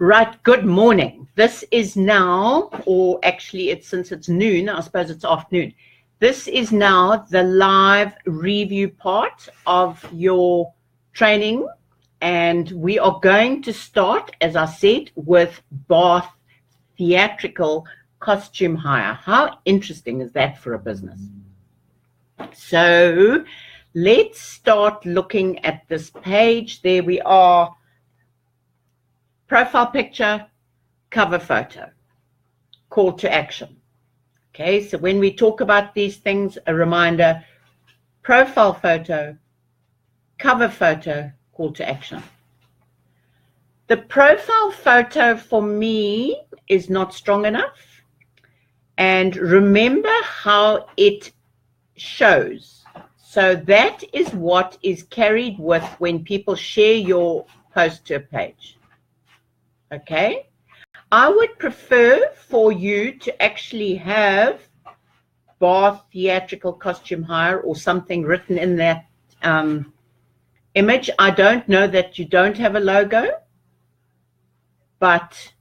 Right, good morning. This is now, or actually since it's noon, I suppose it's afternoon. This is now the live review part of your training, and we are going to start, as I said, with Bath theatrical costume hire. How interesting is that for a business? So let's start looking at this page. There we are. Profile picture, cover photo, call to action. Okay, so when we talk about these things, a reminder, profile photo, cover photo, call to action. The profile photo for me is not strong enough. And remember how it shows. So that is what is carried with when people share your post to a page. Okay, I would prefer for you to actually have Bath theatrical costume hire or something written in that image. I don't know that you don't have a logo, but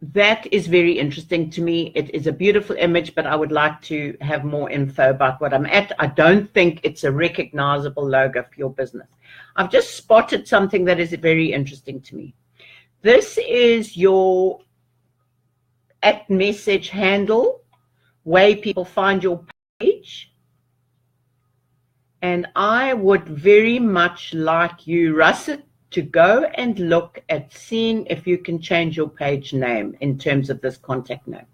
that is very interesting to me. It is a beautiful image, but I would like to have more info about what I'm at. I don't think it's a recognizable logo for your business. I've just spotted something that is very interesting to me. This is your @message handle, way people find your page. And I would very much like you, Russet, to go and look at seeing if you can change your page name in terms of this contact name.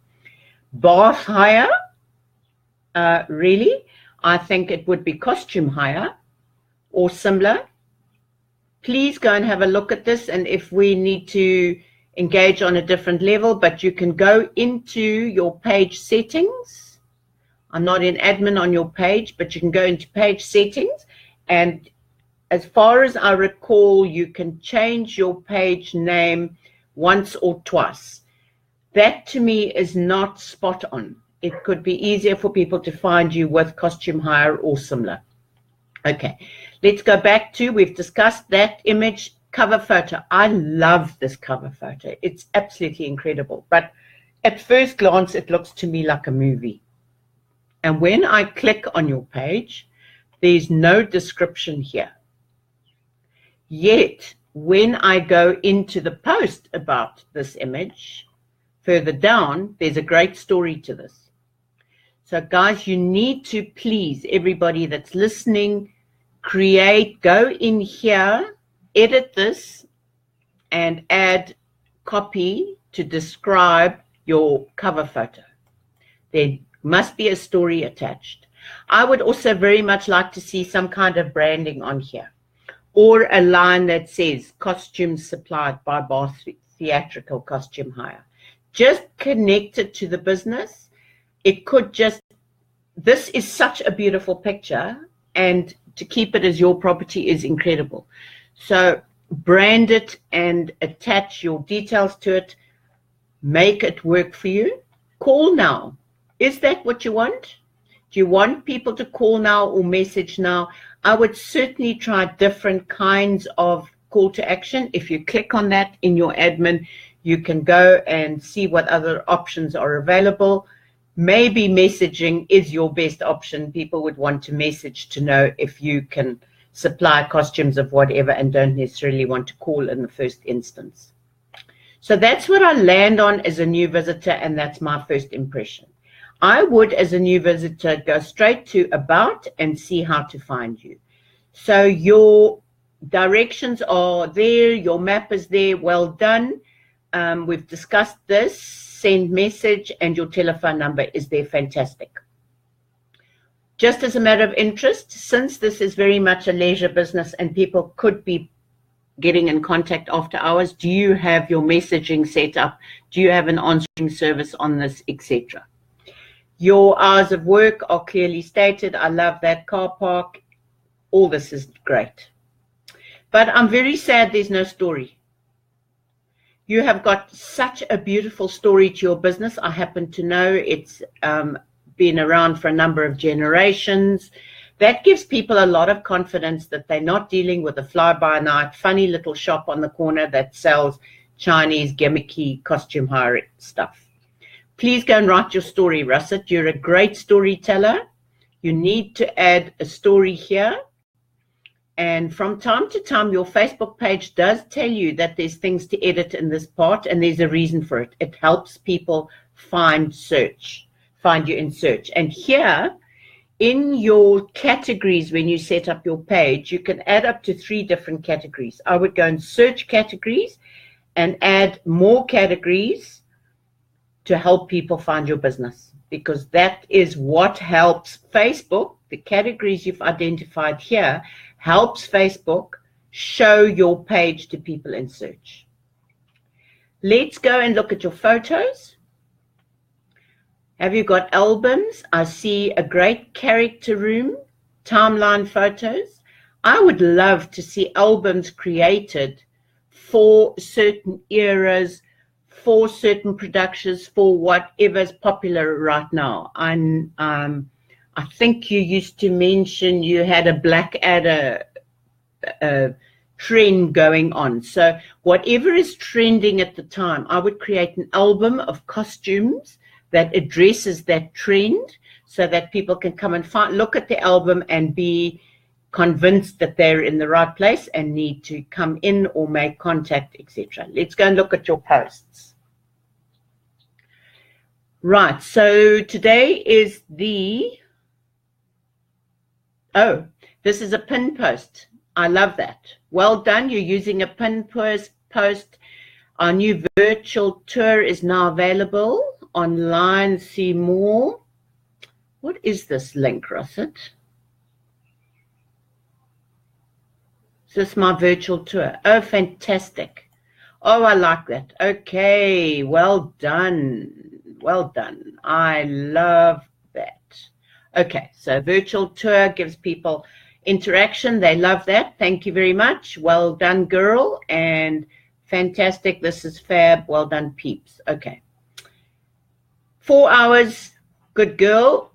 Bath hire, really? I think it would be costume hire or similar. Please go and have a look at this, and if we need to engage on a different level, but you can go into your page settings. I'm not in admin on your page, but you can go into page settings, and as far as I recall, you can change your page name once or twice. That to me is not spot on. It could be easier for people to find you with costume hire or similar. Okay, let's go back to, we've discussed that image, cover photo. I love this cover photo. It's absolutely incredible. But at first glance, it looks to me like a movie. And when I click on your page, there's no description here. Yet, when I go into the post about this image, further down, there's a great story to this. So guys, you need to please, everybody that's listening, go in here, edit this, and add copy to describe your cover photo. There must be a story attached. I would also very much like to see some kind of branding on here, or a line that says costumes supplied by Bath theatrical costume hire. Just connect it to the business. It could just, this is such a beautiful picture, and to keep it as your property is incredible. So brand it and attach your details to it. Make it work for you. Call now. Is that what you want? Do you want people to call now or message now? I would certainly try different kinds of call to action. If you click on that in your admin, you can go and see what other options are available. Maybe messaging is your best option. People would want to message to know if you can supply costumes of whatever and don't necessarily want to call in the first instance. So that's what I land on as a new visitor, and that's my first impression. I would, as a new visitor, go straight to About and see how to find you. So your directions are there, your map is there, well done. We've discussed this, send message, and your telephone number is there, fantastic. Just as a matter of interest, since this is very much a leisure business and people could be getting in contact after hours, do you have your messaging set up? Do you have an answering service on this, etc.? Your hours of work are clearly stated. I love that. Car park. All this is great. But I'm very sad there's no story. You have got such a beautiful story to your business. I happen to know it's been around for a number of generations. that gives people a lot of confidence that they're not dealing with a fly-by-night, funny little shop on the corner that sells Chinese gimmicky costume hire stuff. Please go and write your story, Russet. You're a great storyteller. You need to add a story here. And from time to time, your Facebook page does tell you that there's things to edit in this part, and there's a reason for it. It helps people find you in search. And here, in your categories, when you set up your page, you can add up to 3 different categories. I would go and search categories and add more categories to help people find your business, because that is what helps Facebook. The categories you've identified here helps Facebook show your page to people in search. Let's go and look at your photos. Have you got albums? I see a great character room, timeline photos. I would love to see albums created for certain eras, for certain productions, for whatever's popular right now. I think you used to mention you had a Blackadder trend going on. So whatever is trending at the time, I would create an album of costumes that addresses that trend so that people can come and look at the album and be convinced that they're in the right place and need to come in or make contact, etc. Let's go and look at your posts. Right, so today is this is a pin post. I love that. Well done. You're using a pin post. Our new virtual tour is now available online. See more. What is this link, Russet? Is this my virtual tour? Oh, fantastic. Oh, I like that. Okay, well done. Well done. I love that. Okay, so virtual tour gives people interaction. They love that. Thank you very much. Well done, girl. And fantastic. This is fab. Well done, peeps. Okay. 4 hours. Good girl.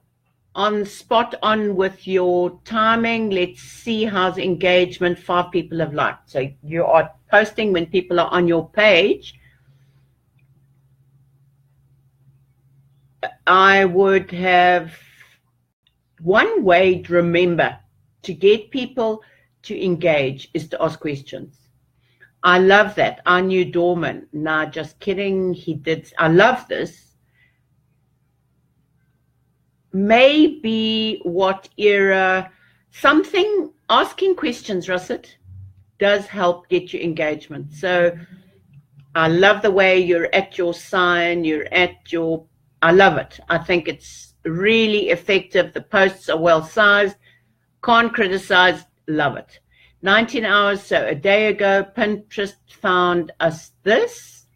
Spot on with your timing. Let's see how's engagement. 5 people have liked. So you are posting when people are on your page. I would have one way to remember to get people to engage is to ask questions. I love that. Our new doorman. Nah, just kidding. He did. I love this. Maybe what era, something, asking questions, Russet, does help get you engagement. So I love the way you're at your sign, I love it. I think it's really effective. The posts are well sized. Can't criticize. Love it. 19 hours, so a day ago, Pinterest found us this.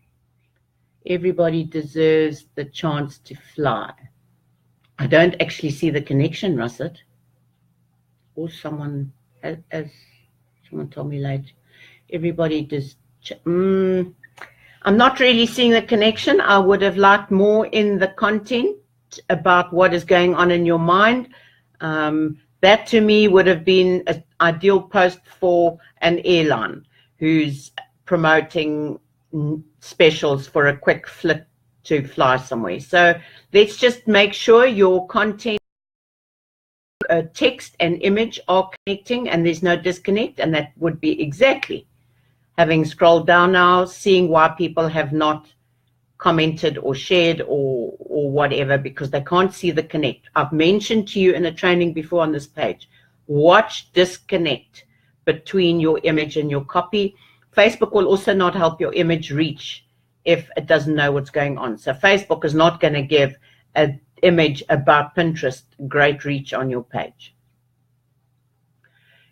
Everybody deserves the chance to fly. I don't actually see the connection, Russet. Or someone, as someone told me later. Everybody does. I'm not really seeing the connection. I would have liked more in the content about what is going on in your mind. That to me would have been an ideal post for an airline who's promoting specials for a quick flip to fly somewhere. So let's just make sure your content, text and image are connecting and there's no disconnect, and that would be exactly, having scrolled down now, seeing why people have not commented or shared or whatever, because they can't see the connect. I've mentioned to you in a training before on this page, watch disconnect between your image and your copy. Facebook will also not help your image reach if it doesn't know what's going on. So Facebook is not going to give an image about Pinterest great reach on your page.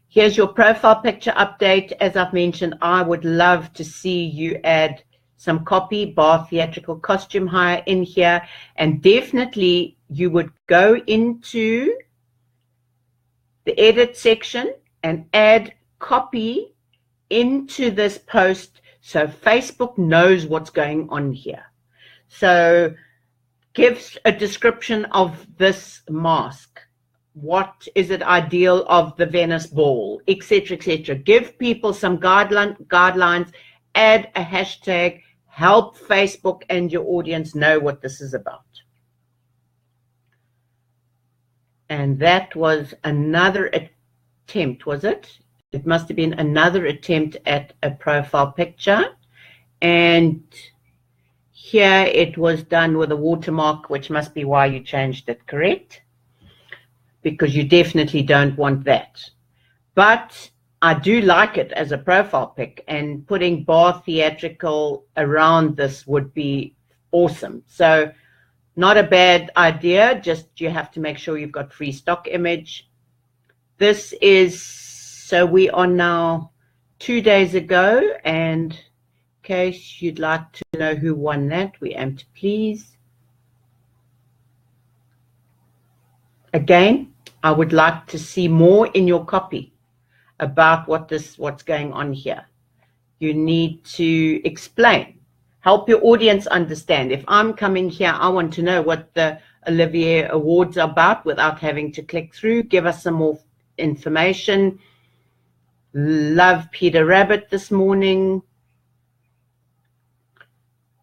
Here's your profile picture update. As I've mentioned, I would love to see you add some copy, bar theatrical costume hire in here, and definitely you would go into the edit section and add copy into this post so Facebook knows what's going on here. So give a description of this mask. what is it ideal of the Venice ball, etc., etc. Give people some guidelines, add a hashtag, help Facebook and your audience know what this is about. And that was another attempt, was it? It must have been another attempt at a profile picture. And here it was done with a watermark, which must be why you changed it, correct? Because you definitely don't want that. But I do like it as a profile pic, and putting bar theatrical around this would be awesome. So not a bad idea, just you have to make sure you've got free stock image. This is, so we are now 2 days ago, and in case you'd like to know who won that, we aim to please. Again, I would like to see more in your copy about what's going on here. You need to explain. Help your audience understand. If I'm coming here, I want to know what the Olivier Awards are about without having to click through. Give us some more information. Love Peter Rabbit this morning.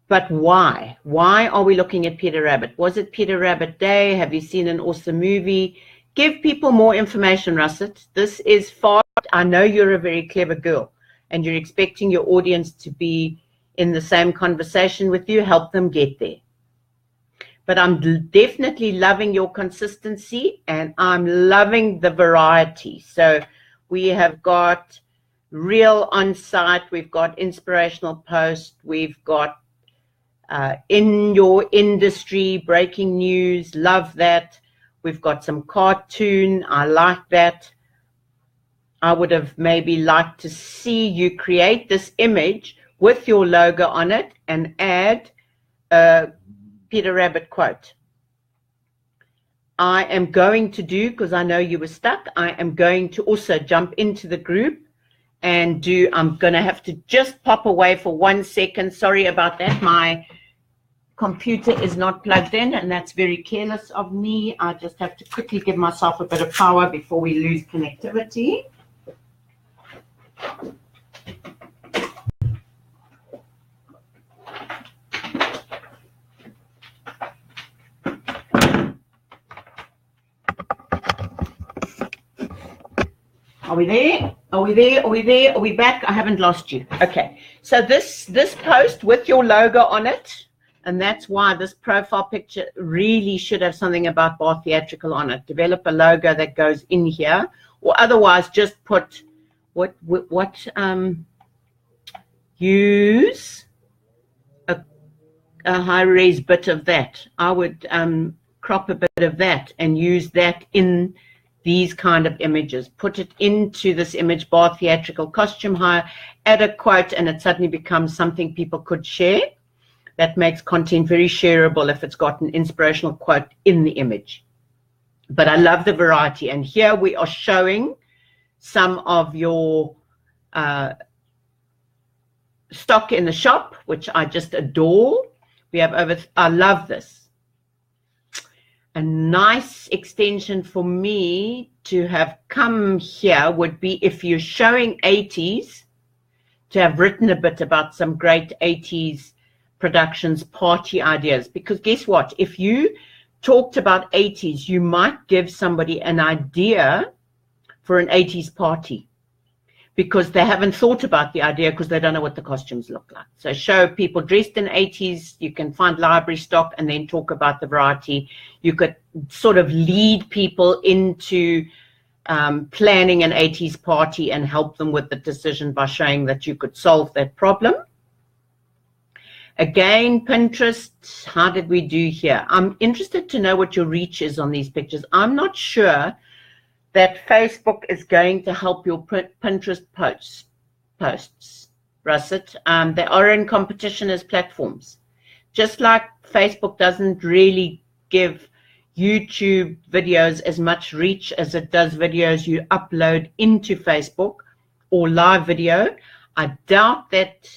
But why? Why are we looking at Peter Rabbit? Was it Peter Rabbit Day? Have you seen an awesome movie? Give people more information, Russet. This is far. I know you're a very clever girl and you're expecting your audience to be in the same conversation with you. Help them get there. But I'm definitely loving your consistency, and I'm loving the variety. So we have got real on-site, we've got inspirational posts, we've got in your industry, breaking news, love that. We've got some cartoon, I like that. I would have maybe liked to see you create this image with your logo on it and add a Peter Rabbit quote. I am going to do, because I know you were stuck, I am going to also jump into the group and do, I'm going to have to just pop away for 1 second. Sorry about that. My computer is not plugged in, and that's very careless of me. I just have to quickly give myself a bit of power before we lose connectivity. Are we there? Are we there? Are we there? Are we back? I haven't lost you. Okay. So this post with your logo on it, and that's why this profile picture really should have something about bar theatrical on it. Develop a logo that goes in here, or otherwise just put use a high res bit of that. I would crop a bit of that and use that in these kind of images. Put it into this image, bar theatrical costume hire, add a quote, and it suddenly becomes something people could share. That makes content very shareable if it's got an inspirational quote in the image. But I love the variety, and here we are showing some of your stock in the shop, which I just adore. We have I love this. A nice extension for me to have come here would be, if you're showing 80s, to have written a bit about some great 80s productions, party ideas. Because guess what? If you talked about 80s, you might give somebody an idea for an 80s party, because they haven't thought about the idea because they don't know what the costumes look like. So show people dressed in 80s, you can find library stock, and then talk about the variety. You could sort of lead people into planning an 80s party and help them with the decision by showing that you could solve that problem. Again, Pinterest, how did we do here? I'm interested to know what your reach is on these pictures. I'm not sure that Facebook is going to help your Pinterest posts, Russet. They are in competition as platforms. Just like Facebook doesn't really give YouTube videos as much reach as it does videos you upload into Facebook or live video, I doubt that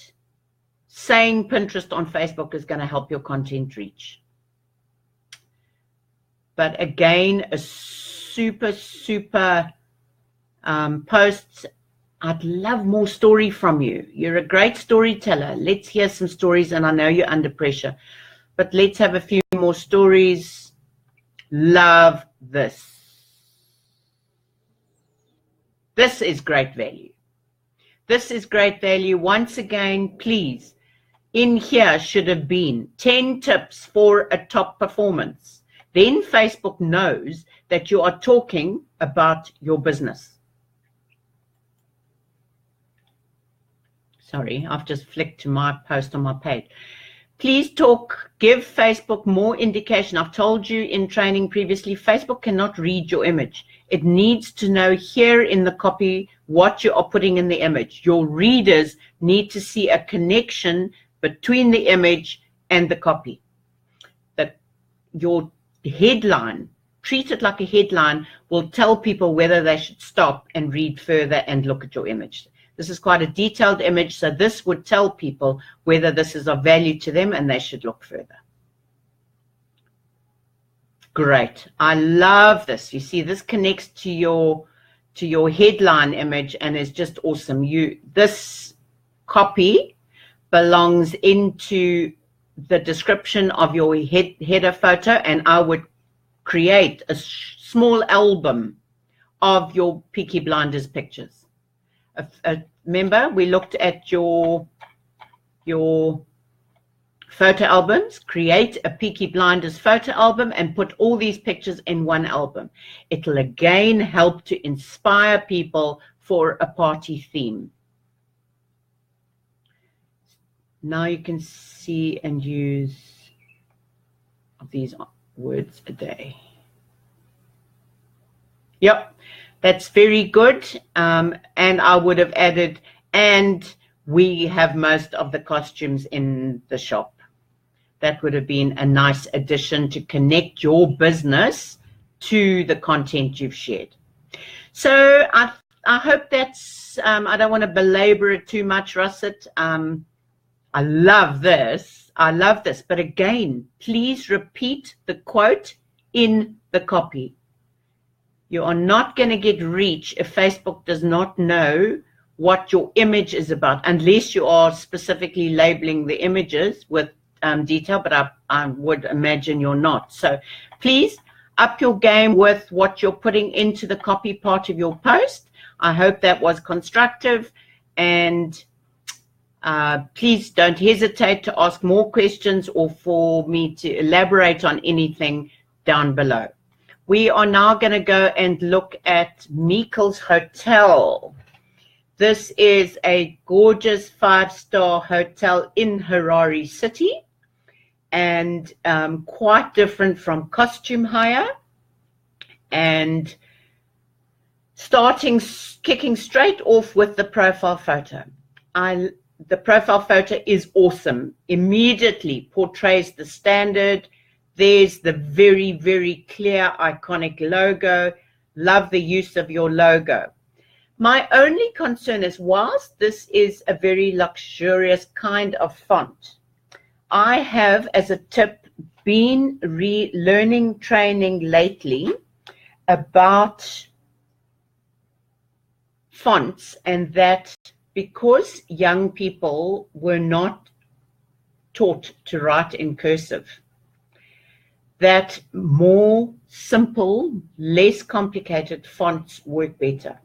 saying Pinterest on Facebook is going to help your content reach. But again, a super, super posts. I'd love more story from you. You're a great storyteller. Let's hear some stories, and I know you're under pressure, but let's have a few more stories. Love this. This is great value. This is great value. Once again, please, in here should have been 10 tips for a top performance. Then Facebook knows that you are talking about your business. Sorry, I've just flicked to my post on my page. Please give Facebook more indication. I've told you in training previously, Facebook cannot read your image. It needs to know here in the copy what you are putting in the image. Your readers need to see a connection between the image and the copy. Your headline, treat it like a headline, will tell people whether they should stop and read further and look at your image. This is quite a detailed image, so this would tell people whether this is of value to them and they should look further. Great. I love this. You see, this connects to your headline image and is just awesome. This copy belongs into the description of your header photo, and I would create a small album of your Peaky Blinders pictures. Remember, we looked at your photo albums. Create a Peaky Blinders photo album and put all these pictures in one album. It'll again help to inspire people for a party theme. Now you can see and use these words a day. Yep. That's very good, and I would have added, and we have most of the costumes in the shop. That would have been a nice addition to connect your business to the content you've shared. So I hope that's, I don't want to belabor it too much, Russet. I love this. I love this. But again, please repeat the quote in the copy. You are not going to get reach if Facebook does not know what your image is about, unless you are specifically labeling the images with detail, but I would imagine you're not. So please up your game with what you're putting into the copy part of your post. I hope that was constructive, and please don't hesitate to ask more questions or for me to elaborate on anything down below. We are now going to go and look at Meikle's Hotel. This is a gorgeous 5-star hotel in Harare City, and quite different from Costume Hire. And kicking straight off with the profile photo. The profile photo is awesome. Immediately portrays the standard. There's the very, very clear, iconic logo. Love the use of your logo. My only concern is, whilst this is a very luxurious kind of font, I have, as a tip, been learning training lately about fonts, and that because young people were not taught to write in cursive, that more simple, less complicated fonts work better.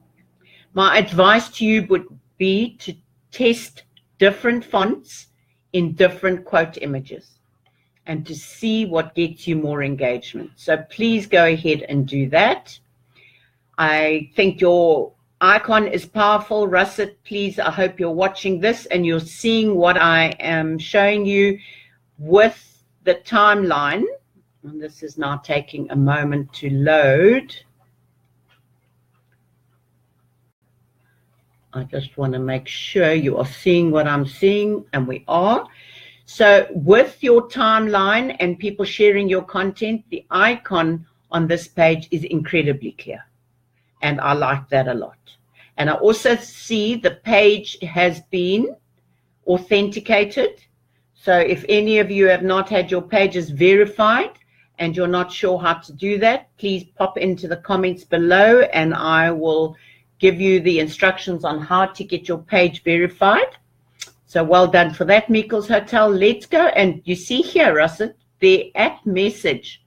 My advice to you would be to test different fonts in different quote images and to see what gets you more engagement. So please go ahead and do that. I think your icon is powerful. Russet, please, I hope you're watching this and you're seeing what I am showing you with the timeline. And this is now taking a moment to load. I just want to make sure you are seeing what I'm seeing, and we are. So with your timeline and people sharing your content, the icon on this page is incredibly clear, and I like that a lot. And I also see the page has been authenticated. So if any of you have not had your pages verified and you're not sure how to do that, please pop into the comments below and I will give you the instructions on how to get your page verified. So well done for that, Meikles Hotel. Let's go. And you see here, Russet, the app message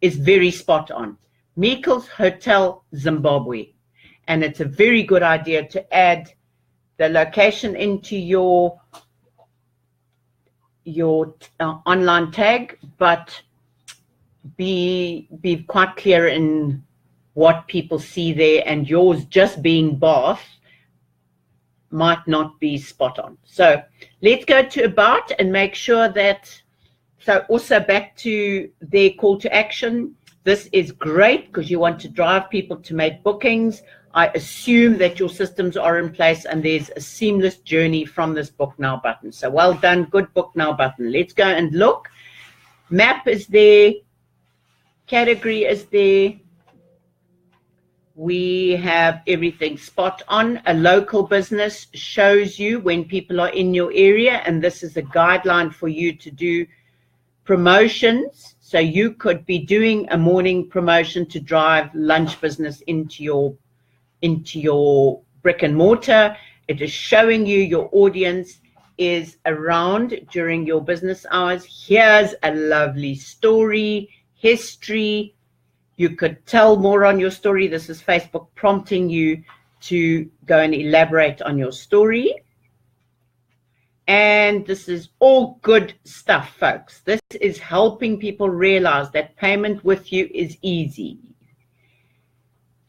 is very spot on. Meikles Hotel Zimbabwe. And it's a very good idea to add the location into your online tag, but be quite clear in what people see there, and yours just being Bath might not be spot on. So let's go to about and make sure that, so also back to their call to action. This is great because you want to drive people to make bookings. I assume that your systems are in place and there's a seamless journey from this book now button. So well done, good book now button. Let's go and look. Map is there. Category is there. We have everything spot on. A local business shows you when people are in your area, and this is a guideline for you to do promotions. So you could be doing a morning promotion to drive lunch business into your brick and mortar. It is showing you your audience is around during your business hours. Here's a lovely story, history. You could tell more on your story. This is Facebook prompting you to go and elaborate on your story. And this is all good stuff, folks. This is helping people realize that payment with you is easy.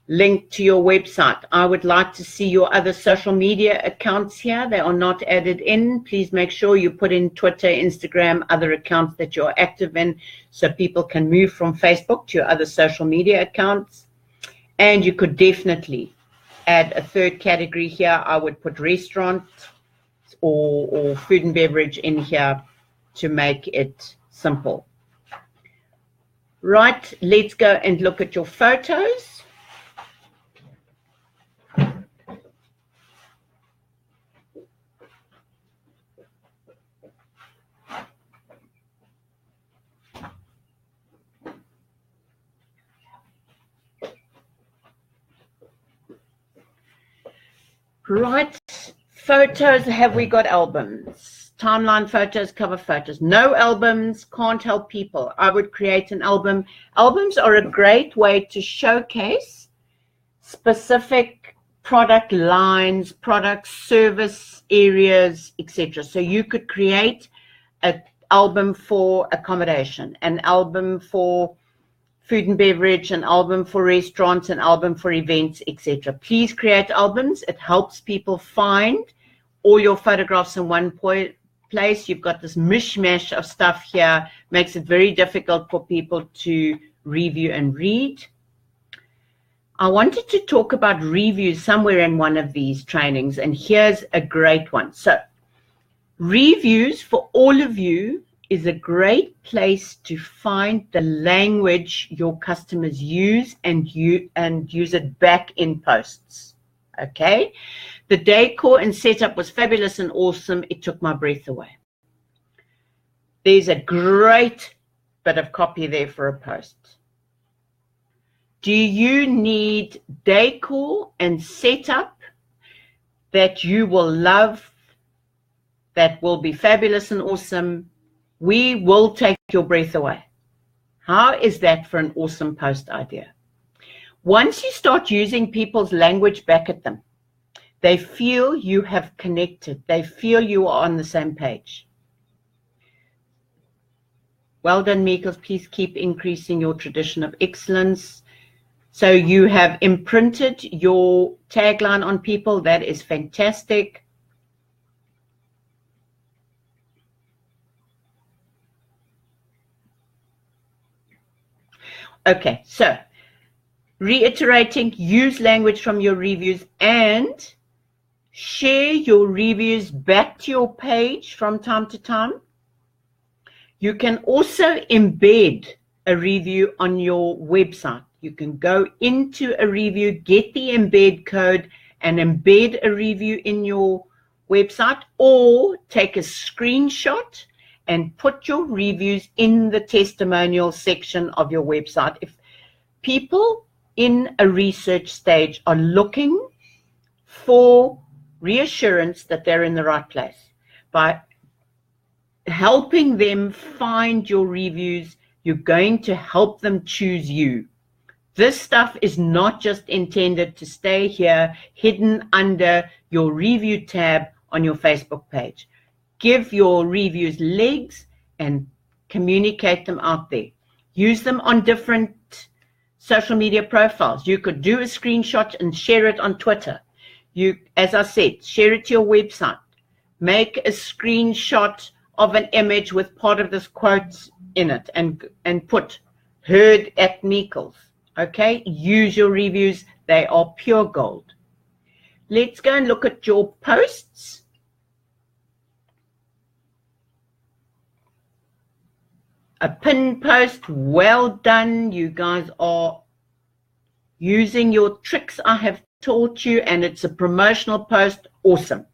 Link to your website. I would like to see your other social media accounts here. They are not added in. Please make sure you put in Twitter, Instagram, other accounts that you're active in so people can move from Facebook to your other social media accounts. And you could definitely add a third category here. I would put restaurant or food and beverage in here to make it simple. Right, let's go and look at your photos. Right, photos, have we got albums? Timeline photos, cover photos. No albums, can't help people. I would create an album. Albums are a great way to showcase specific product lines, product service areas, etc. So you could create an album for accommodation, an album for food and beverage, an album for restaurants, an album for events, etc. Please create albums. It helps people find all your photographs in one place. You've got this mishmash of stuff here, makes it very difficult for people to review and read. I wanted to talk about reviews somewhere in one of these trainings, and here's a great one. So reviews for all of you is a great place to find the language your customers use and use it back in posts. Okay, the decor and setup was fabulous and awesome. It took my breath away. There's a great bit of copy there for a post. Do you need decor and setup that you will love, that will be fabulous and awesome? We will take your breath away. How is that for an awesome post idea? Once you start using people's language back at them, they feel you have connected. They feel you are on the same page. Well done, Meikles. Please keep increasing your tradition of excellence. So you have imprinted your tagline on people. That is fantastic. Okay, so reiterating, use language from your reviews and share your reviews back to your page from time to time. You can also embed a review on your website. You can go into a review, get the embed code, and embed a review in your website, or take a screenshot and put your reviews in the testimonial section of your website. If people in a research stage are looking for reassurance that they're in the right place, by helping them find your reviews, you're going to help them choose you. This stuff is not just intended to stay here hidden under your review tab on your Facebook page. Give your reviews legs and communicate them out there. Use them on different social media profiles. You could do a screenshot and share it on Twitter. You, as I said, share it to your website. Make a screenshot of an image with part of this quote in it and put "heard at Meikles." Okay, use your reviews. They are pure gold. Let's go and look at your posts. A pin post, well done. You guys are using your tricks I have taught you, and it's a promotional post. Awesome.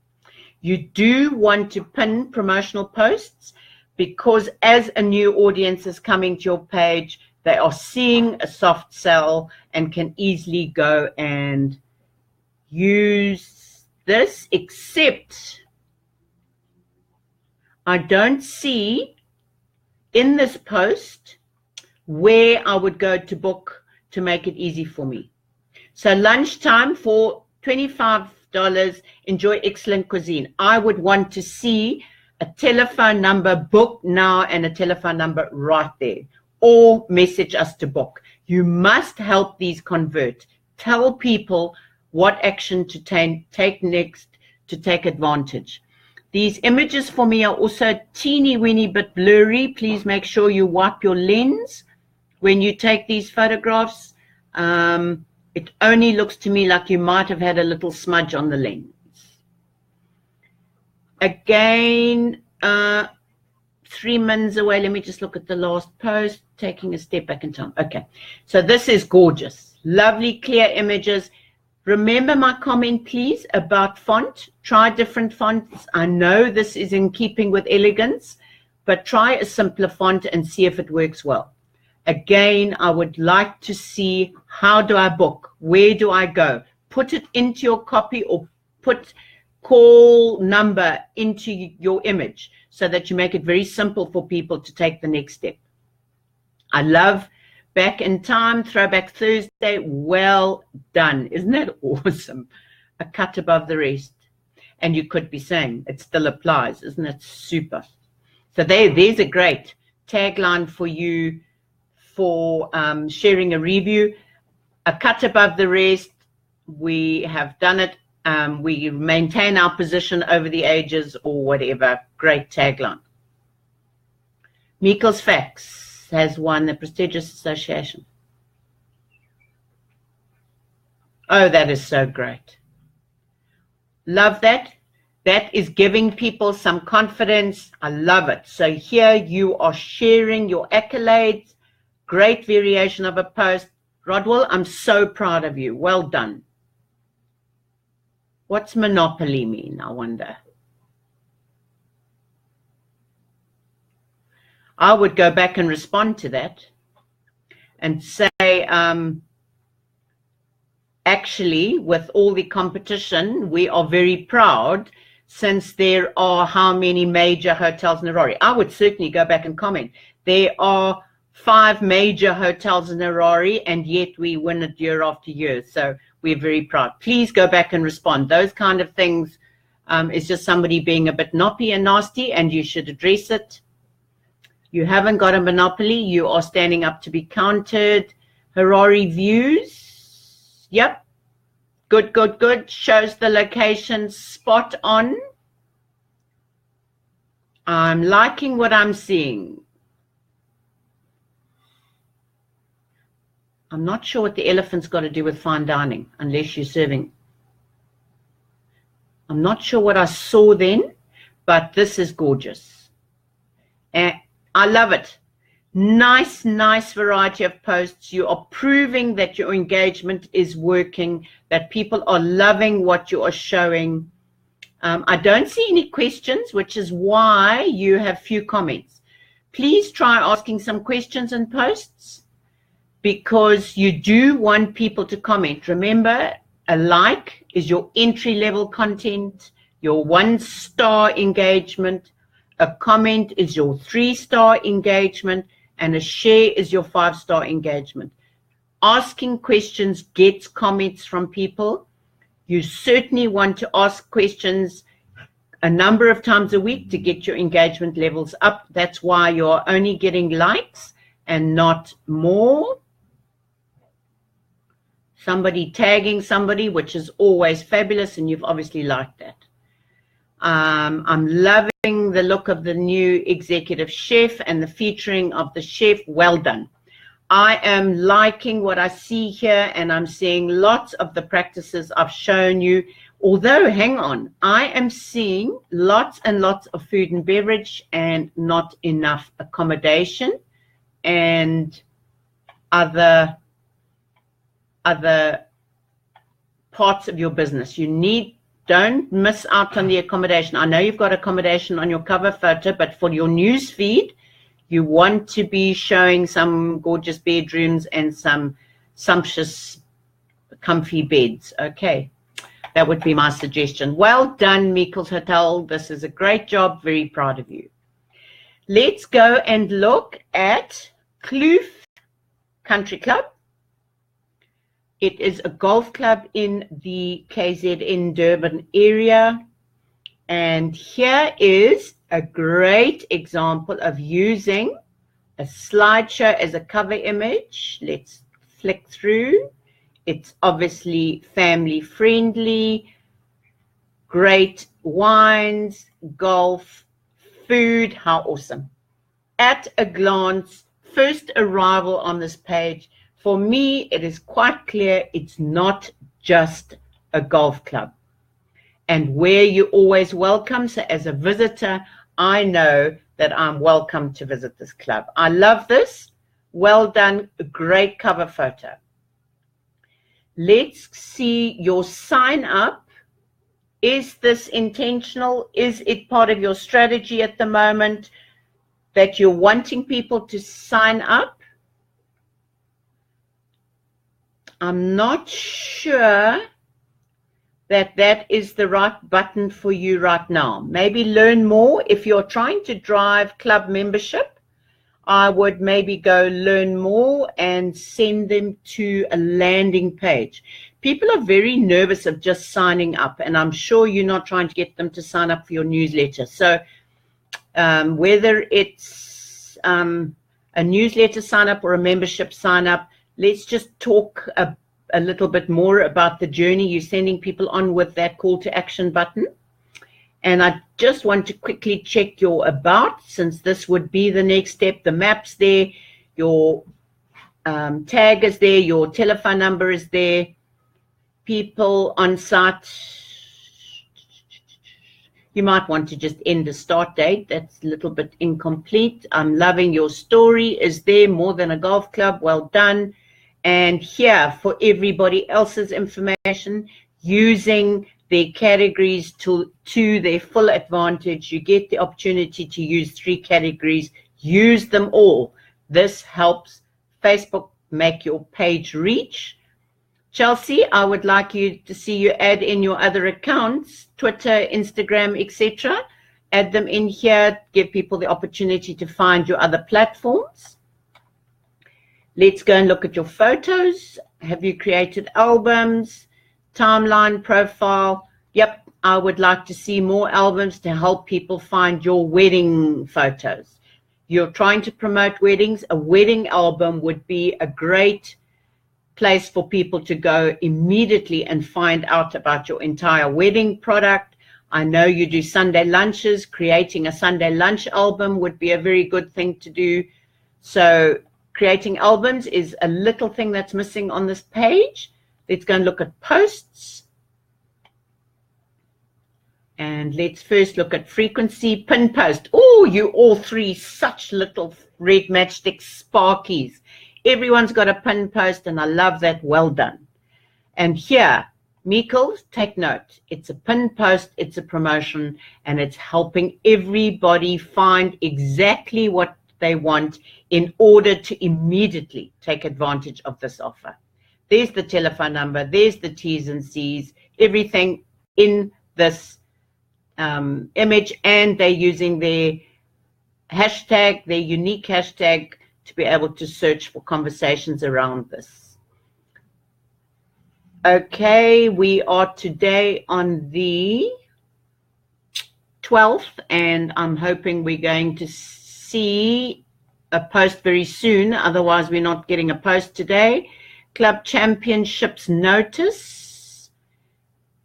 You do want to pin promotional posts because as a new audience is coming to your page, they are seeing a soft sell and can easily go and use this, except I don't see in this post where I would go to book to make it easy for me. So lunchtime for $25, enjoy excellent cuisine. I would want to see a telephone number, book now, and a telephone number right there, or message us to book. You must help these convert. Tell people what action to take next to take advantage. These images for me are also teeny weeny bit blurry. Please make sure you wipe your lens when you take these photographs. It only looks to me like you might have had a little smudge on the lens. Again, 3 minutes away. Let me just look at the last post, taking a step back in time. Okay, so this is gorgeous. Lovely, clear images. Remember my comment, please, about font. Try different fonts. I know this is in keeping with elegance, but try a simpler font and see if it works well. Again, I would like to see, how do I book? Where do I go? Put it into your copy, or put call number into your image so that you make it very simple for people to take the next step. I love Back in Time, Throwback Thursday. Well done. Isn't that awesome? A cut above the rest. And you could be saying it still applies. Isn't it super? So there's a great tagline for you for sharing a review. A cut above the rest. We have done it. We maintain our position over the ages, or whatever. Great tagline. Meikles Facts has won the prestigious association. Oh, that is so great. Love that. That is giving people some confidence. I love it. So here you are sharing your accolades. Great variation of a post. Rodwell, I'm so proud of you. Well done. What's monopoly mean, I wonder? I would go back and respond to that and say, actually, with all the competition, we are very proud, since there are how many major hotels in Harare. I would certainly go back and comment. There are 5 major hotels in Harare, and yet we win it year after year. So we're very proud. Please go back and respond. Those kind of things is just somebody being a bit noppy and nasty, and you should address it. You haven't got a monopoly. You are standing up to be counted. Harare views. Yep. Good, good, good. Shows the location spot on. I'm liking what I'm seeing. I'm not sure what the elephant's got to do with fine dining, unless you're serving. I'm not sure what I saw then, but this is gorgeous. And I love it. Nice, nice variety of posts. You are proving that your engagement is working, that people are loving what you are showing. I don't see any questions, which is why you have few comments. Please try asking some questions in posts, because you do want people to comment. Remember, a like is your entry-level content, your 1-star engagement, a comment is your 3-star engagement, and a share is your 5-star engagement. Asking questions gets comments from people. You certainly want to ask questions a number of times a week to get your engagement levels up. That's why you're only getting likes and not more. Somebody tagging somebody, which is always fabulous, and you've obviously liked that. I'm loving the look of the new executive chef and the featuring of the chef. Well done. I am liking what I see here, and I'm seeing lots of the practices I've shown you. Although, hang on, I am seeing lots and lots of food and beverage and not enough accommodation and other parts of your business. Don't miss out on the accommodation. I know you've got accommodation on your cover photo, but for your news feed, you want to be showing some gorgeous bedrooms and some sumptuous, comfy beds. Okay, that would be my suggestion. Well done, Meikles Hotel. This is a great job. Very proud of you. Let's go and look at Kloof Country Club. It is a golf club in the KZN Durban area. And here is a great example of using a slideshow as a cover image. Let's flick through. It's obviously family friendly, great wines, golf, food. How awesome. At a glance, first arrival on this page, for me, it is quite clear it's not just a golf club. And where you're always welcome. So as a visitor, I know that I'm welcome to visit this club. I love this. Well done. A great cover photo. Let's see your sign up. Is this intentional? Is it part of your strategy at the moment that you're wanting people to sign up? I'm not sure that is the right button for you right now. Maybe learn more. If you're trying to drive club membership, I would maybe go learn more and send them to a landing page. People are very nervous of just signing up, and I'm sure you're not trying to get them to sign up for your newsletter. So whether it's a newsletter sign up or a membership sign up, let's just talk a little bit more about the journey you're sending people on with that call to action button. And I just want to quickly check your about, since this would be the next step. The map's there, your tag is there, your telephone number is there, people on site. You might want to just end the start date. That's a little bit incomplete. I'm loving your story is there, more than a golf club. Well done. And here, for everybody else's information, using their categories to their full advantage. You get the opportunity to use 3 categories. Use them all. This helps Facebook make your page reach. Chelsea, I would like you to see you add in your other accounts, Twitter, Instagram, etc. Add them in here. Give people the opportunity to find your other platforms. Let's go and look at your photos. Have you created albums, timeline, profile? Yep, I would like to see more albums to help people find your wedding photos. You're trying to promote weddings. A wedding album would be a great place for people to go immediately and find out about your entire wedding product. I know you do Sunday lunches. Creating a Sunday lunch album would be a very good thing to do. So creating albums is a little thing that's missing on this page. Let's go and look at posts. And let's first look at frequency. Pin post. Oh, you all 3 such little RedMatchstick sparkies. Everyone's got a pin post, and I love that. Well done. And here, Meekles, take note. It's a pinned post, it's a promotion, and it's helping everybody find exactly what they want in order to immediately take advantage of this offer. There's the telephone number, there's the T's and C's, everything in this image, and they're using their hashtag, their unique hashtag, to be able to search for conversations around this. Okay, we are today on the 12th, and I'm hoping we're going to see a post very soon. Otherwise, we're not getting a post today. Club Championships notice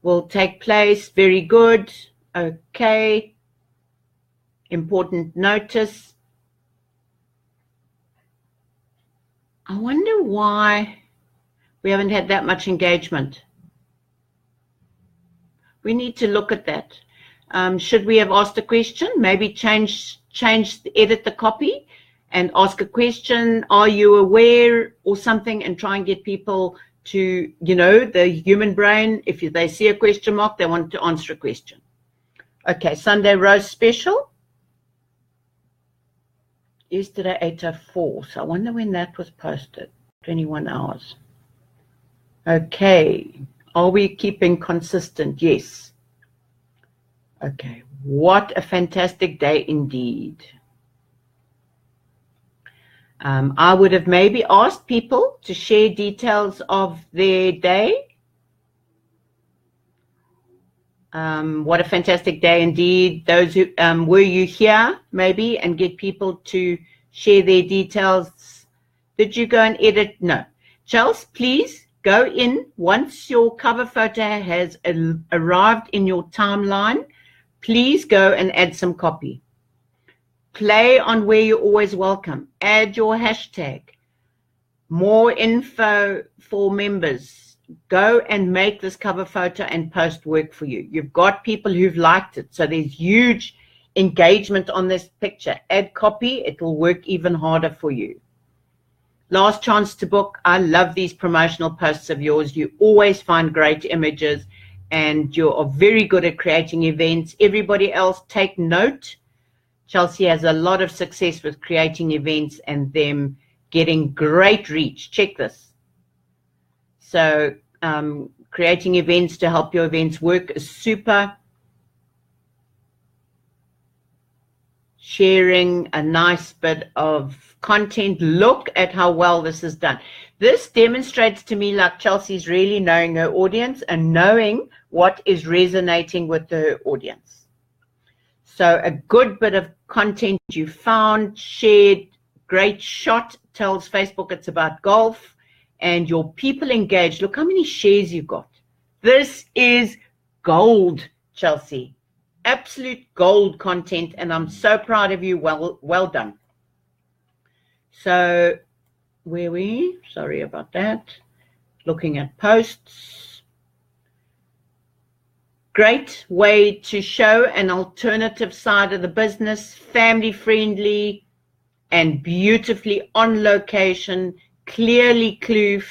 will take place. Very good. Okay. Important notice. I wonder why we haven't had that much engagement. We need to look at that. Should we have asked a question? Maybe edit the copy and ask a question. Are you aware or something, and try and get people to, the human brain, if they see a question mark, they want to answer a question. Okay, Sunday roast special. Yesterday, 8:04. So I wonder when that was posted. 21 hours. Okay, are we keeping consistent? Yes. Okay, what a fantastic day indeed. I would have maybe asked people to share details of their day. What a fantastic day indeed. Those who were you here maybe, and get people to share their details. Did you go and edit? No. Chelsea, please go in once your cover photo has arrived in your timeline. Please go and add some copy. Play on where you're always welcome. Add your hashtag. More info for members. Go and make this cover photo and post work for you. You've got people who've liked it, so there's huge engagement on this picture. Add copy, it will work even harder for you. Last chance to book. I love these promotional posts of yours. You always find great images, and you are very good at creating events. Everybody else, take note. Chelsea has a lot of success with creating events and them getting great reach. Check this. So creating events to help your events work is super. Sharing a nice bit of content. Look at how well this is done. This demonstrates to me like Chelsea's really knowing her audience and knowing what is resonating with her audience. So a good bit of content you found, shared, great shot, tells Facebook it's about golf, and your people engaged. Look how many shares you got. This is gold, Chelsea. Absolute gold content, and I'm so proud of you. Well done. So where are we? Sorry about that. Looking at posts. Great way to show an alternative side of the business, family friendly and beautifully on location, clearly kloof.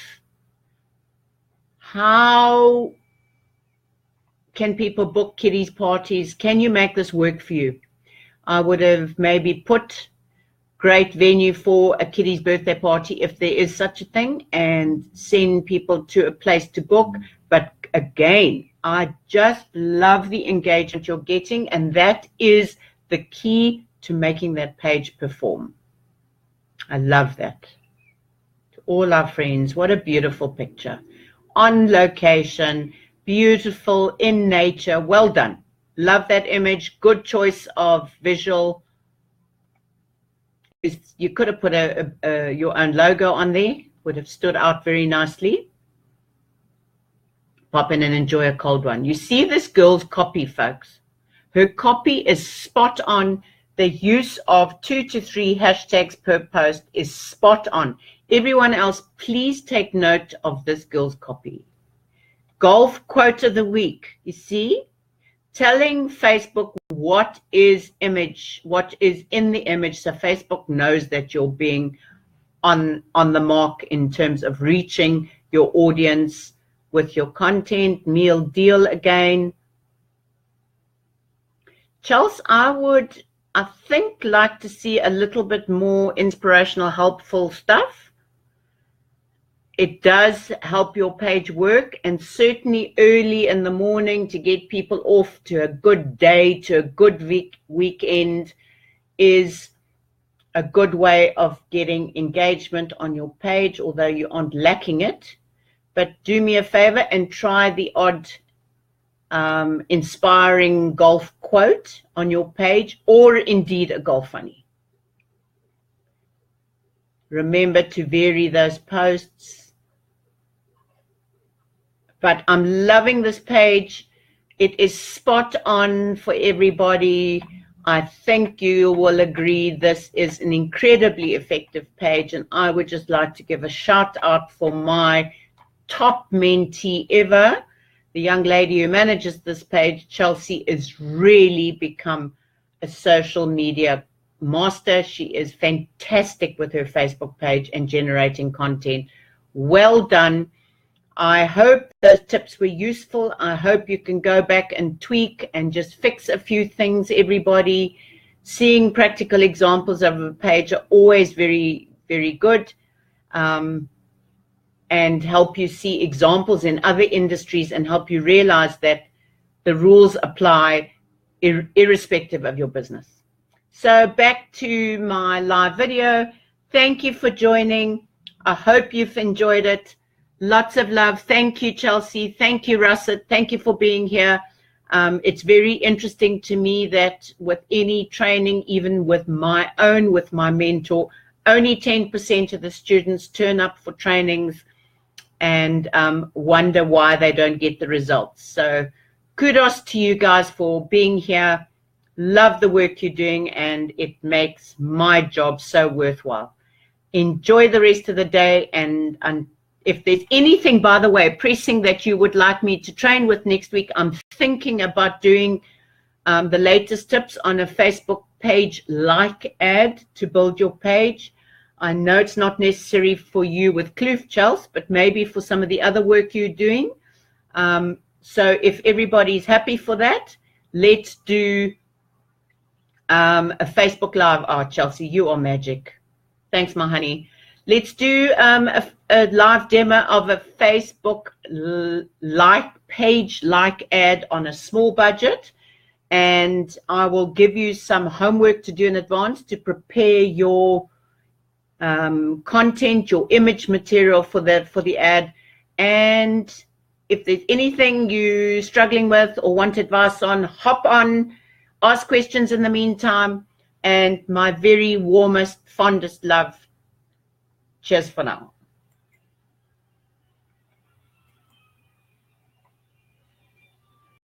How can people book kiddies parties? Can you make this work for you? I would have maybe put great venue for a kiddies birthday party if there is such a thing, and send people to a place to book. But again, I just love the engagement you're getting, and that is the key to making that page perform. I love that. To all our friends, what a beautiful picture. On location, beautiful, in nature. Well done. Love that image. Good choice of visual. You could have put your own logo on there. Would have stood out very nicely. Pop in and enjoy a cold one. You see this girl's copy, folks. Her copy is spot on. The use of 2 to 3 hashtags per post is spot on. Everyone else, please take note of this girl's copy. Golf quote of the week. You see, telling Facebook what is in the image, so Facebook knows that you're being on the mark in terms of reaching your audience with your content. Meal deal again. Chelsea, I think, like to see a little bit more inspirational, helpful stuff. It does help your page work, and certainly early in the morning to get people off to a good day, to a good weekend is a good way of getting engagement on your page, although you aren't lacking it. But do me a favor and try the odd inspiring golf quote on your page, or indeed a golf funny. Remember to vary those posts. But I'm loving this page. It is spot on for everybody. I think you will agree this is an incredibly effective page, and I would just like to give a shout out for my top mentee ever. The young lady who manages this page, Chelsea, is really become a social media master. She is fantastic with her Facebook page and generating content. Well done. I hope those tips were useful. I hope you can go back and tweak and just fix a few things, everybody. Seeing practical examples of a page are always very, very good, and help you see examples in other industries and help you realize that the rules apply irrespective of your business. So back to my live video. Thank you for joining. I hope you've enjoyed it. Lots of love. Thank you, Chelsea. Thank you, Russet. Thank you for being here. It's very interesting to me that with any training, even with my mentor, only 10% of the students turn up for trainings and wonder why they don't get the results. So kudos to you guys for being here. Love the work you're doing, and it makes my job so worthwhile. Enjoy the rest of the day, and if there's anything, by the way, pressing that you would like me to train with next week, I'm thinking about doing the latest tips on a Facebook page like ad to build your page. I know it's not necessary for you with Kloof, Chelsea, but maybe for some of the other work you're doing. So if everybody's happy for that, let's do a Facebook Live. Oh, Chelsea, you are magic. Thanks, my honey. Let's do a live demo of a Facebook page like ad on a small budget, and I will give you some homework to do in advance to prepare your content, your image material for the ad. And if there's anything you're struggling with or want advice on, hop on, ask questions in the meantime, and my very warmest, fondest love. Cheers for now.